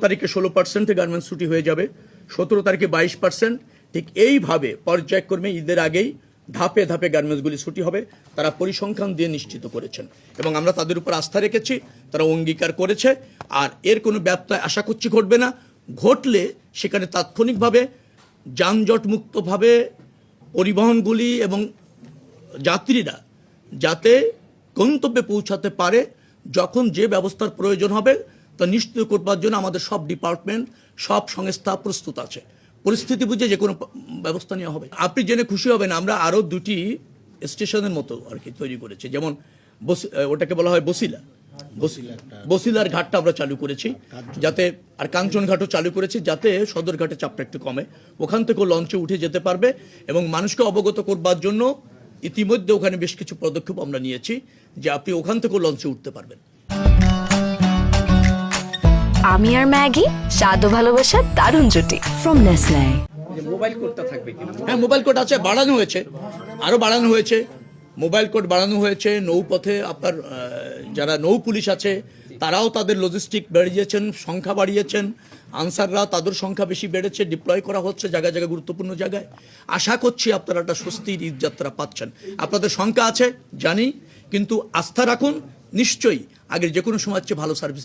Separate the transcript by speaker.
Speaker 1: তারিখে 16% গার্মেন্টস ছুটি হয়ে যাবে, 17 তারিখে 22%। ঠিক এইভাবে পর্যায়ক্রমে ঈদের আগেই ধাপে ধাপে গার্মেন্টসগুলি ছুটি হবে, তারা পরিসংখ্যান দিয়ে নিশ্চিত করেছেন এবং আমরা তাদের উপর আস্থা রেখেছি, তারা অঙ্গীকার করেছে। আর এর কোনো ব্যত্যয় আশা করছি ঘটবে না। ঘটলে সেখানে তাৎক্ষণিকভাবে যানজটমুক্তভাবে পরিবহনগুলি এবং যাত্রীরা যাতে গন্তব্যে পৌঁছাতে পারে, যখন যে ব্যবস্থার প্রয়োজন হবে তা নিশ্চিত করবার জন্য আমাদের সব ডিপার্টমেন্ট, সব সংস্থা প্রস্তুত আছে। পরিস্থিতি বুঝে যে কোনো ব্যবস্থা নেওয়া হবে। আপনি জেনে খুশি হবেন, আমরা আরও 2টি স্টেশনের মতো আর কি তৈরি করেছি। যেমন ওটাকে বলা হয় বসিলার ঘাটটা আমরা চালু করেছি যাতে, আর কাঞ্চন ঘাটও চালু করেছি যাতে সদরঘাটে চাপটা একটু কমে, ওখান থেকেও লঞ্চে উঠে যেতে পারবে। এবং মানুষকে অবগত করবার জন্য ইতিমধ্যে ওখানে বেশ কিছু পদক্ষেপ আমরা নিয়েছি যে আপনি ওখান থেকেও লঞ্চে উঠতে পারবেন।
Speaker 2: আমি আর ম্যাগি, স্বাদ ও ভালোবাসার দারুণ জুটি ফ্রম নেসলে।
Speaker 3: মোবাইল কোডটা থাকবে কিনা?
Speaker 1: হ্যাঁ, মোবাইল কোড আছে, বাড়ানো হয়েছে, আরও বাড়ানো হয়েছে। মোবাইল কোড বাড়ানো হয়েছে। নৌপথে আপনার যারা নৌ পুলিশ আছে তারাও তাদের লজিস্টিক বাড়িয়েছেন, সংখ্যা বাড়িয়েছেন। আনসাররা তাদের সংখ্যা বেশি বেড়েছে, ডিপ্লয় করা হচ্ছে জায়গায় জায়গায়, গুরুত্বপূর্ণ জায়গায়। আশা করছি আপনারা একটা স্বস্তির ঈদযাত্রা পাচ্ছেন। আপনাদের সংখ্যা আছে জানি, কিন্তু আস্থা রাখুন, নিশ্চয়ই আগের যে কোনো সময় চেয়ে ভালো সার্ভিস